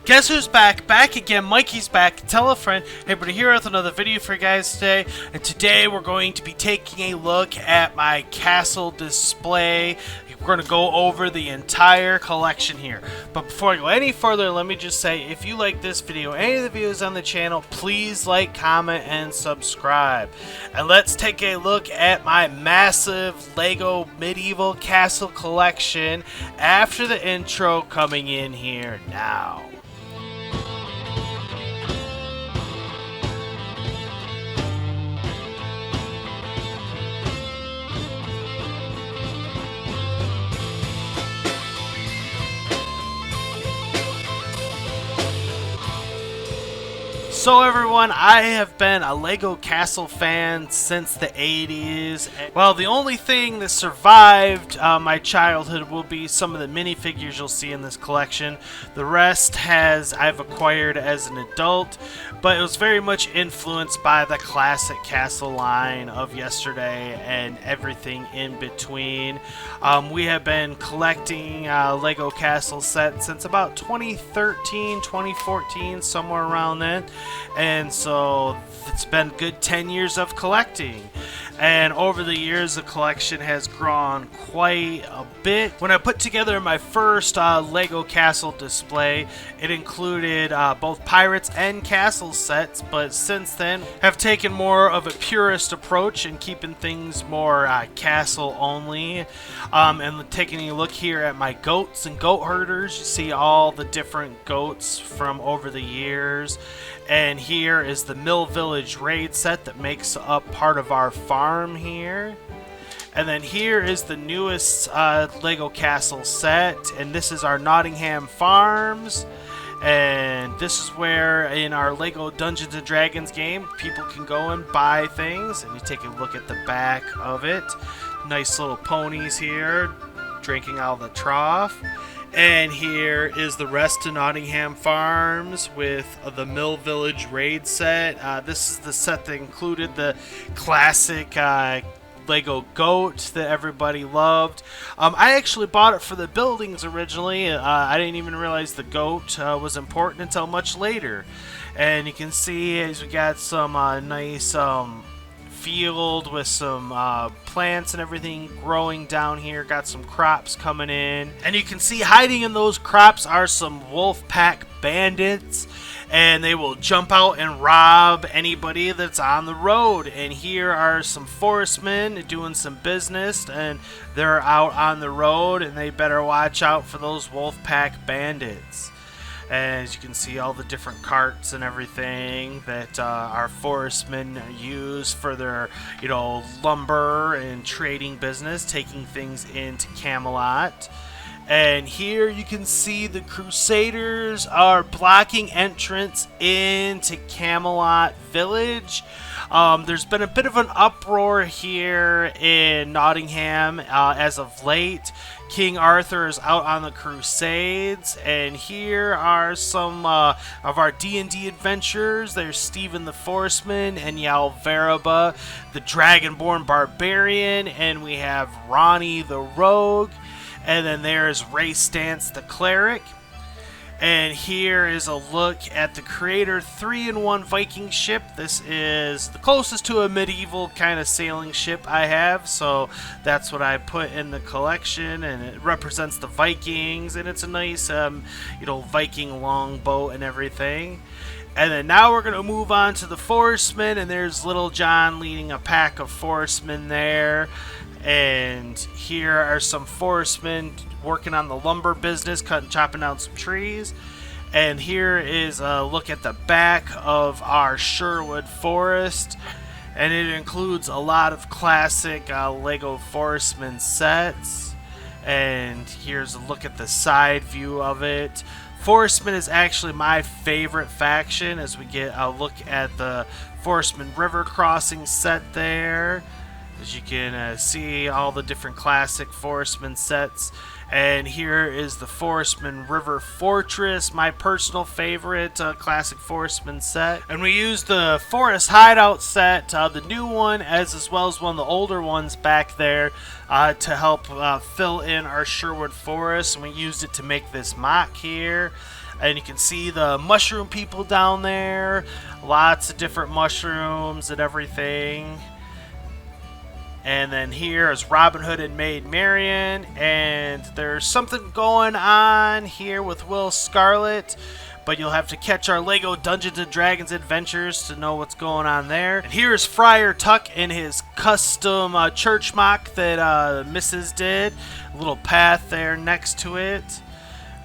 Guess who's back? Back again. Mikey's back. Tell a friend. Hey, everybody, here with another video for you guys today. And today we're going to be taking a look at my castle display. We're going to go over the entire collection here. But before I go any further, let me just say, if you like this video, any of the videos on the channel, please like, comment, and subscribe. And let's take a look at my massive Lego medieval castle collection after the intro coming in here now. So everyone, I have been a Lego Castle fan since the 80s. Well, the only thing that survived my childhood will be some of the minifigures you'll see in this collection. The rest I've acquired as an adult, but it was very much influenced by the classic castle line of yesterday and everything in between. We have been collecting Lego Castle sets since about 2013, 2014, somewhere around then. And so it's been a good 10 years of collecting. And over the years, the collection has grown quite a bit. When I put together my first Lego Castle display, it included both Pirates and Castle sets, but since then, have taken more of a purist approach in keeping things more castle only. And taking a look here at my goats and goat herders, you see all the different goats from over the years. And here is the Mill Village raid set that makes up part of our farm here. And then here is the newest Lego Castle set, and this is our Nottingham Farms. And this is where in our Lego Dungeons and Dragons game, people can go and buy things. And you take a look at the back of it. Nice little ponies here, drinking out of the trough. And here is the rest of Nottingham Farms with the Mill Village raid set. This is the set that included the classic Lego goat that everybody loved. I actually bought it for the buildings originally. I didn't even realize the goat was important until much later. And you can see as we got some nice field with some plants and everything growing down here. Got some crops coming in, and you can see hiding in those crops are some wolf pack bandits, and they will jump out and rob anybody that's on the road. And here are some forestmen doing some business, and they're out on the road, and they better watch out for those wolf pack bandits. As you can see, all the different carts and everything that our forestmen use for their, lumber and trading business, taking things into Camelot. And here you can see the Crusaders are blocking entrance into Camelot Village. There's been a bit of an uproar here in Nottingham as of late. King Arthur is out on the Crusades, and here are some of our D&D adventurers. There's Stephen the Forestman and Yalvaraba, the Dragonborn Barbarian, and we have Ronnie the Rogue, and then there's Ray Stance the Cleric. And here is a look at the Creator 3-in-1 Viking ship. This is the closest to a medieval kind of sailing ship I have, so that's what I put in the collection, and it represents the Vikings, and it's a nice, Viking longboat and everything. And then now we're going to move on to the Forestmen, and there's Little John leading a pack of Forestmen there. And here are some forestmen working on the lumber business, chopping down some trees. And here is a look at the back of our Sherwood Forest, and it includes a lot of classic Lego Forestman sets. And here's a look at the side view of it. Forestman is actually my favorite faction, as we get a look at the Forestman River Crossing set there. As you can see all the different classic Forestman sets. And here is the Forestman River Fortress, my personal favorite classic Forestman set. And we used the Forest Hideout set, the new one, as well as one of the older ones back there to help fill in our Sherwood Forest. And we used it to make this mock here. And you can see the mushroom people down there. Lots of different mushrooms and everything. And then here is Robin Hood and Maid Marian. And there's something going on here with Will Scarlet. But you'll have to catch our LEGO Dungeons & Dragons adventures to know what's going on there. And here's Friar Tuck in his custom church mock that Mrs. did. A little path there next to it.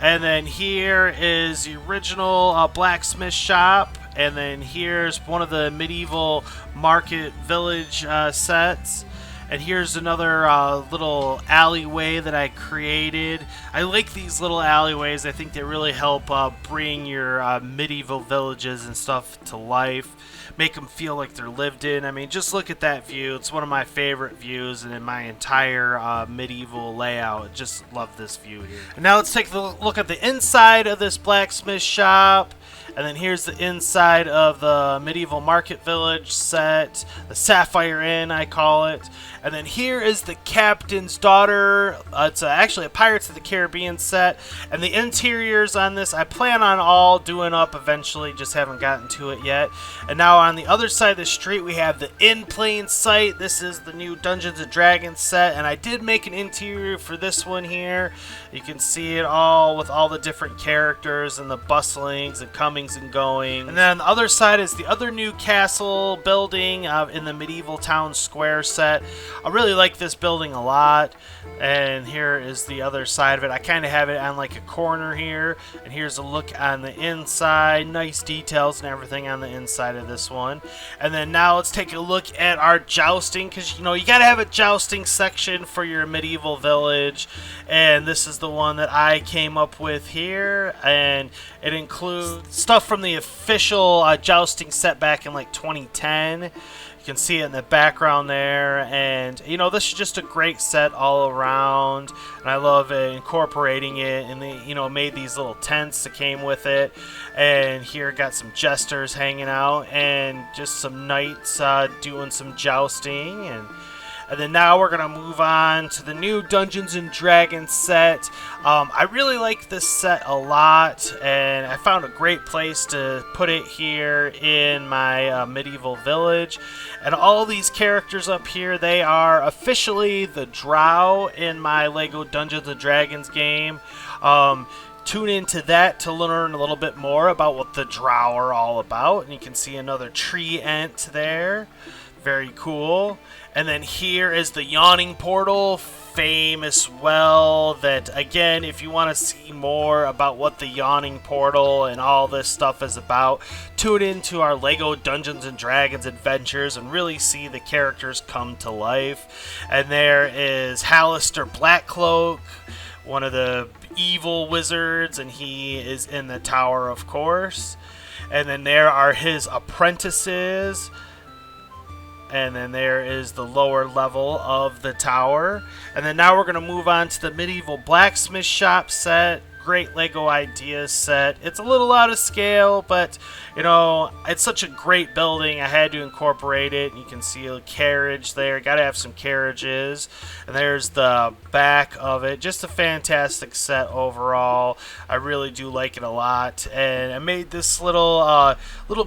And then here is the original blacksmith shop. And then here's one of the medieval market village sets. And here's another little alleyway that I created. I like these little alleyways. I think they really help bring your medieval villages and stuff to life. Make them feel like they're lived in. I mean, just look at that view. It's one of my favorite views in my entire medieval layout. Just love this view here. And now let's take a look at the inside of this blacksmith shop. And then here's the inside of the medieval market village set, the Sapphire Inn, I call it. And then here is the Captain's Daughter. It's actually a Pirates of the Caribbean set. And the interiors on this, I plan on all doing up eventually, just haven't gotten to it yet. And now on the other side of the street, we have the In Plain Sight. This is the new Dungeons & Dragons set. And I did make an interior for this one here. You can see it all with all the different characters and the bustlings and comings and going. And then on the other side is the other new castle building in the medieval town square set. I really like this building a lot. And here is the other side of it. I kind of have it on like a corner here. And here's a look on the inside. Nice details and everything on the inside of this one. And then now let's take a look at our jousting, because you know you gotta have a jousting section for your medieval village. And this is the one that I came up with here, and it includes stuff from the official jousting set back in like 2010. You can see it in the background there, and you know, this is just a great set all around, and I love incorporating it. And they, you know, made these little tents that came with it, and here got some jesters hanging out and just some knights doing some jousting. And then now we're going to move on to the new Dungeons & Dragons set. I really like this set a lot, and I found a great place to put it here in my medieval village. And all these characters up here, they are officially the Drow in my LEGO Dungeons & Dragons game. Tune into that to learn a little bit more about what the Drow are all about. And you can see another tree ent there. Very cool. And then here is the Yawning Portal, famous well, that again, if you want to see more about what the Yawning Portal and all this stuff is about, tune into our LEGO Dungeons & Dragons adventures and really see the characters come to life. And there is Hallister Blackcloak, one of the evil wizards, and he is in the tower, of course. And then there are his apprentices. And then there is the lower level of the tower. And then now we're going to move on to the medieval blacksmith shop set. Great LEGO ideas set. It's a little out of scale, but you know, it's such a great building. I had to incorporate it. You can see a carriage there. Got to have some carriages. And there's the back of it. Just a fantastic set overall. I really do like it a lot. And I made this little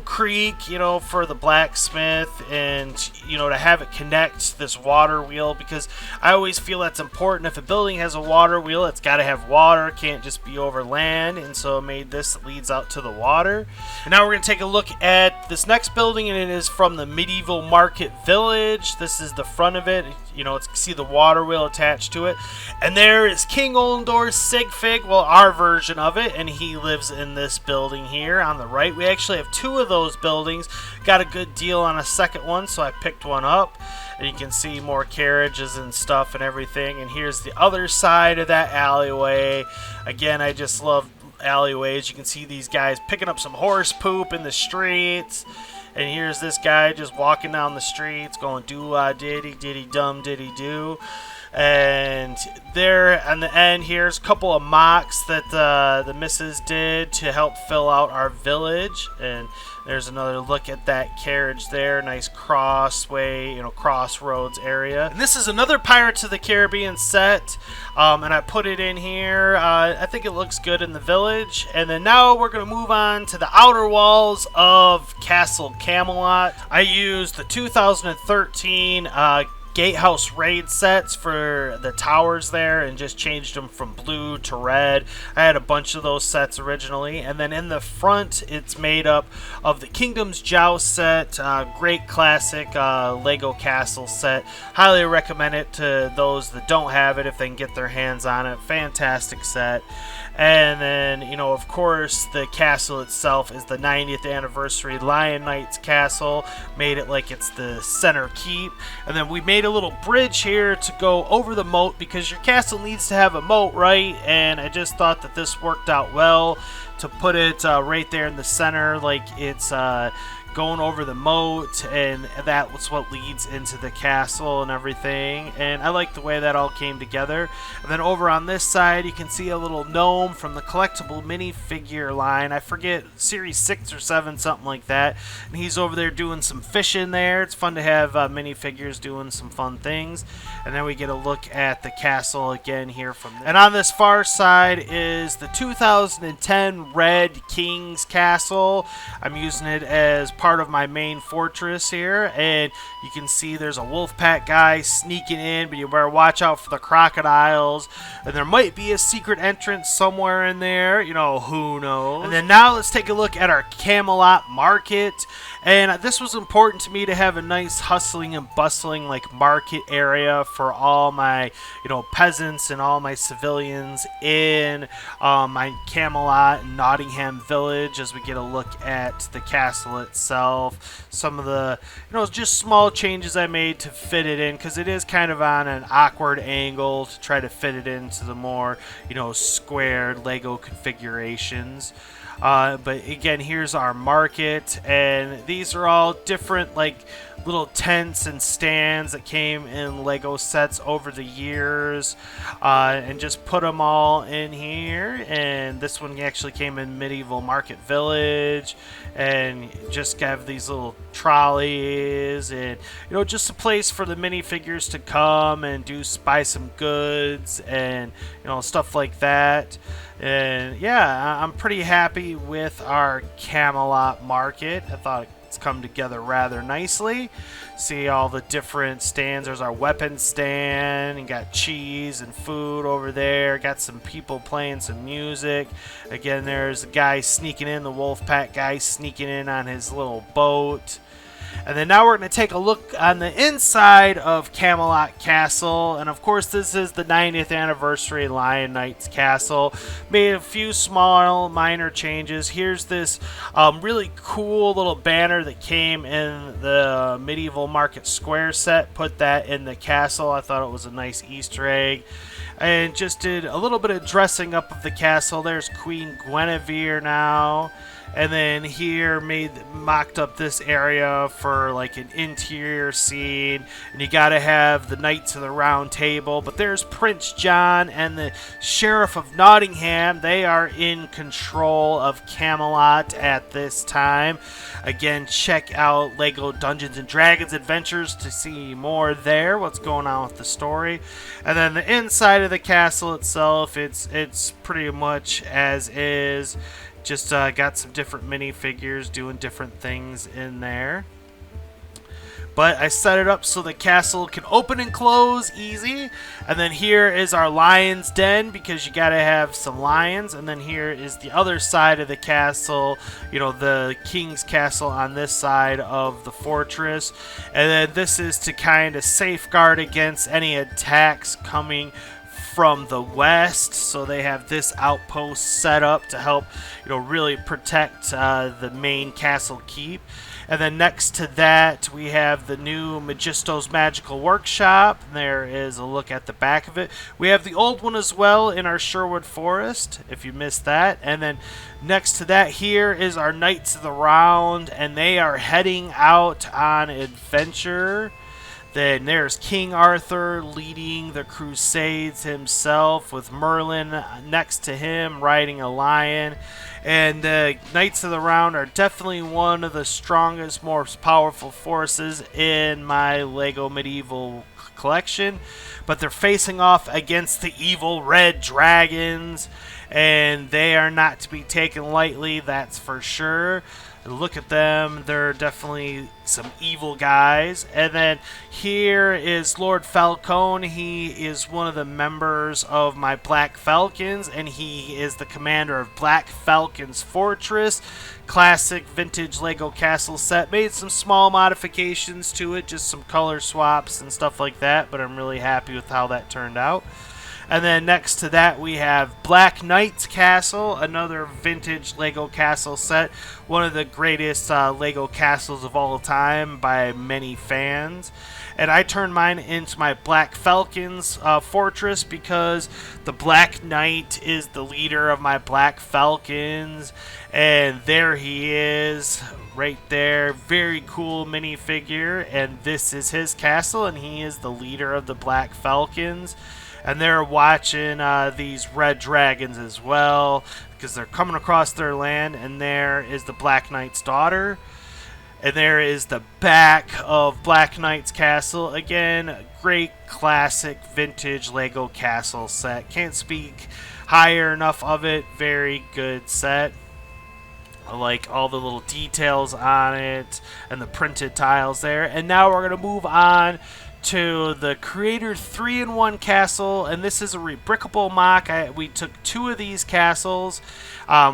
creek, you know, for the blacksmith, and you know, to have it connect this water wheel, because I always feel that's important. If a building has a water wheel, it's got to have water. It can't just be over land. And so I made this that leads out to the water. And now we're going to take a look at this next building, and it is from the medieval market village. This is the front of it. You know, it's, see the water wheel attached to it. And there is King Oldor's Sigfig, well, our version of it, and he lives in this building here on the right. We actually have two of those buildings. Got a good deal on a second one, so I picked one up. And you can see more carriages and stuff and everything. And here's the other side of that alleyway. Again, I just love alleyways. You can see these guys picking up some horse poop in the streets. And here's this guy just walking down the streets going do-diddy-diddy-dum-diddy-do. And there on the end, here's a couple of mocks that the missus did to help fill out our village. And there's another look at that carriage there. Nice crossway, crossroads area. And this is another Pirates of the Caribbean set. And I put it in here. I think it looks good in the village. And then now we're going to move on to the outer walls of Castle Camelot. I used the 2013 Gatehouse raid sets for the towers there and just changed them from blue to red. I had a bunch of those sets originally, and then in the front it's made up of the Kingdom's Joust set, great classic Lego castle set. Highly recommend it to those that don't have it if they can get their hands on it. Fantastic set. And then, of course, the castle itself is the 90th anniversary Lion Knights castle. Made it like it's the center keep. And then we made a little bridge here to go over the moat because your castle needs to have a moat, right? And I just thought that this worked out well to put it right there in the center, like it's going over the moat, and that's what leads into the castle and everything. And I like the way that all came together. And then over on this side you can see a little gnome from the collectible minifigure line. I forget, series 6 or 7, something like that, and he's over there doing some fishing there. It's fun to have minifigures doing some fun things. And then we get a look at the castle again here from there. And on this far side is the 2010 Red King's Castle. I'm using it as part of my main fortress here, and you can see there's a wolf pack guy sneaking in, but you better watch out for the crocodiles, and there might be a secret entrance somewhere in there, who knows. And then now let's take a look at our Camelot market. And this was important to me to have a nice hustling and bustling market area for all my peasants and all my civilians in my Camelot and Nottingham village, as we get a look at the castle itself. Some of the just small changes I made to fit it in, because it is kind of on an awkward angle to try to fit it into the more squared Lego configurations. But again, here's our market, and these are all different little tents and stands that came in Lego sets over the years, and just put them all in here. And this one actually came in Medieval Market Village, and just have these little trolleys, and just a place for the minifigures to come and buy some goods and stuff like that. And yeah, I'm pretty happy with our Camelot market. I thought it's come together rather nicely. See all the different stands. There's our weapon stand, and got cheese and food over there. Got some people playing some music. Again, there's a guy sneaking in, the Wolfpack guy sneaking in on his little boat. And then now we're going to take a look on the inside of Camelot Castle. And of course, this is the 90th anniversary Lion Knights Castle. Made a few small minor changes. Here's this really cool little banner that came in the Medieval Market Square set. Put that in the castle. I thought it was a nice Easter egg. And just did a little bit of dressing up of the castle. There's Queen Guinevere now. And then here mocked up this area for an interior scene. And you gotta have the Knights of the Round Table. But there's Prince John and the Sheriff of Nottingham. They are in control of Camelot at this time. Again, check out Lego Dungeons and Dragons Adventures to see more there, what's going on with the story. And then the inside of the castle itself, it's pretty much as is. Just got some different minifigures doing different things in there. But I set it up so the castle can open and close easy. And then here is our lion's den, because you gotta have some lions. And then here is the other side of the castle, the king's castle on this side of the fortress. And then this is to kind of safeguard against any attacks coming from the west, so they have this outpost set up to help really protect the main castle keep. And then next to that we have the new Magisto's Magical Workshop. There is a look at the back of it. We have the old one as well in our Sherwood Forest, if you missed that. And then next to that here is our Knights of the Round, and they are heading out on adventure. Then there's King Arthur leading the Crusades himself, with Merlin next to him riding a lion. And the Knights of the Round are definitely one of the strongest, most powerful forces in my LEGO Medieval collection. But they're facing off against the evil red dragons, and they are not to be taken lightly, that's for sure. Look at them, they're definitely some evil guys. And then here is Lord Falcon. He is one of the members of my Black Falcons, and he is the commander of Black Falcon's Fortress. Classic vintage Lego castle set. Made some small modifications to it, just some color swaps and stuff like that, but I'm really happy with how that turned out. And then next to that we have Black Knight's Castle, another vintage Lego castle set. One of the greatest Lego castles of all time by many fans. And I turned mine into my Black Falcon's fortress because the Black Knight is the leader of my Black Falcons. And there he is, right there. Very cool minifigure. And this is his castle, and he is the leader of the Black Falcons. And they're watching these red dragons as well, because they're coming across their land. And there is the Black Knight's daughter. And there is the back of Black Knight's castle. Again, great classic vintage Lego castle set. Can't speak higher enough of it. Very good set. I like all the little details on it and the printed tiles there. And now we're going to move on to the Creator 3-in-1 castle, and this is a rebrickable mock. We took two of these castles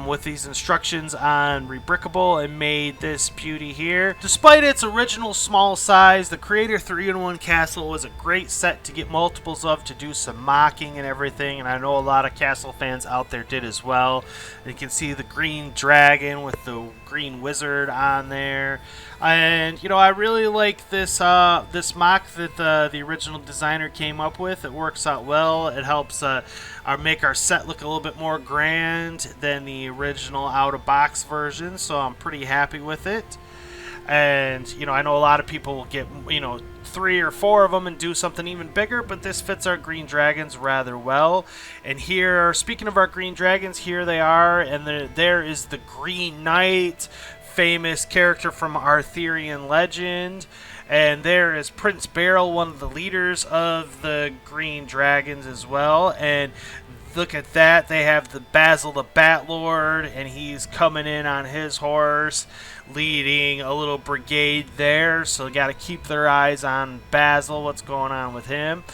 with these instructions on rebrickable and made this beauty here. Despite its original small size, the Creator 3-in-1 castle was a great set to get multiples of, to do some mocking and everything, and I know a lot of castle fans out there did as well. You can see the green dragon with the green wizard on there. And, you know, I really like this this mock that the original designer came up with. It works out well. It helps make our set look a little bit more grand than the original out-of-box version, so I'm pretty happy with it. And, you know, I know a lot of people will get, you know, 3 or 4 of them and do something even bigger, but this fits our green dragons rather well. And here, speaking of our green dragons, here they are, and there is the Green Knight, famous character from Arthurian legend. And there is Prince Beryl, one of the leaders of the Green Dragons as well. And look at that, they have the Basil the Batlord, and he's coming in on his horse, leading a little brigade there. So got to keep their eyes on Basil, what's going on with him.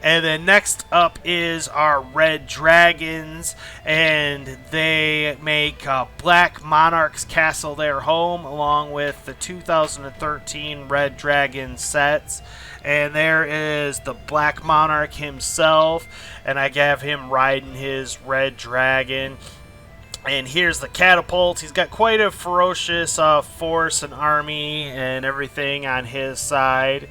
And then next up is our Red Dragons, and they make Black Monarch's Castle their home, along with the 2013 Red Dragon sets. And there is the Black Monarch himself, and I have him riding his Red Dragon. And here's the catapult. He's got quite a ferocious force and army and everything on his side.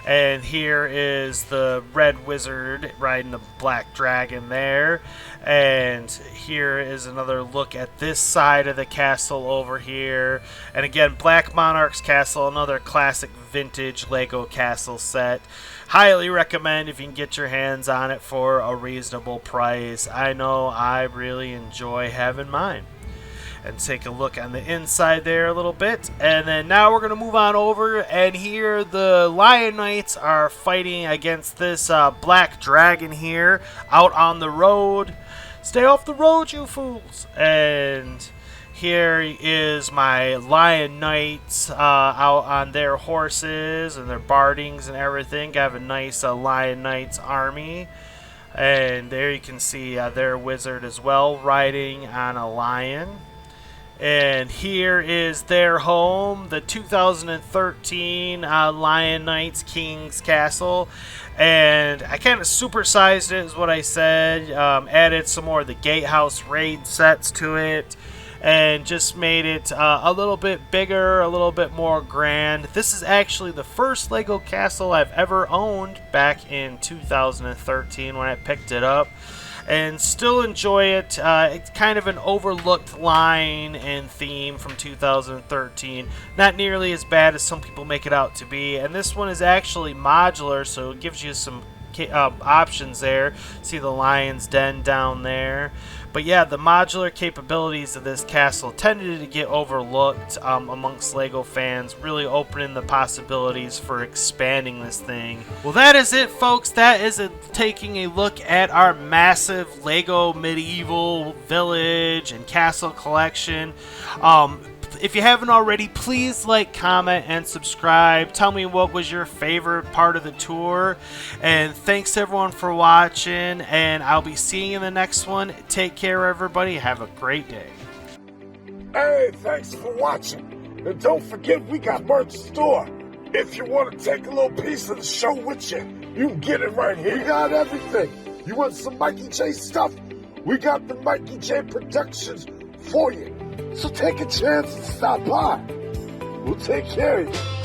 And here is the Red Wizard riding the Black Dragon there. And here is another look at this side of the castle over here. And again, Black Monarch's Castle, another classic vintage Lego castle set. Highly recommend if you can get your hands on it for a reasonable price. I know I really enjoy having mine. And take a look on the inside there a little bit. And then now we're going to move on over, and here the Lion Knights are fighting against this Black Dragon here out on the road. Stay off the road, you fools! And here is my Lion Knights out on their horses and their bardings and everything. Have a nice Lion Knights army. And there you can see their wizard as well, riding on a lion. And here is their home, the 2013 Lion Knights King's Castle. And I kind of supersized it, is what I said. Added some more of the Gatehouse Raid sets to it. And just made it a little bit bigger, a little bit more grand. This is actually the first Lego castle I've ever owned back in 2013 when I picked it up. and still enjoy it. It's kind of an overlooked line and theme from 2013. Not nearly as bad as some people make it out to be. And this one is actually modular, so it gives you some options there. See the lion's den down there. But yeah, the modular capabilities of this castle tended to get overlooked amongst LEGO fans, really opening the possibilities for expanding this thing. Well, that is it, folks. That is taking a look at our massive LEGO medieval village and castle collection. If you haven't already, please like, comment, and subscribe. Tell me what was your favorite part of the tour. And thanks everyone for watching, and I'll be seeing you in the next one. Take care, everybody. Have a great day. Hey, thanks for watching. And don't forget, we got merch store. If you want to take a little piece of the show with you, you can get it right here. We got everything. You want some Mikey J stuff? We got the Mikey J Productions for you. So take a chance and stop by. We'll take care of you.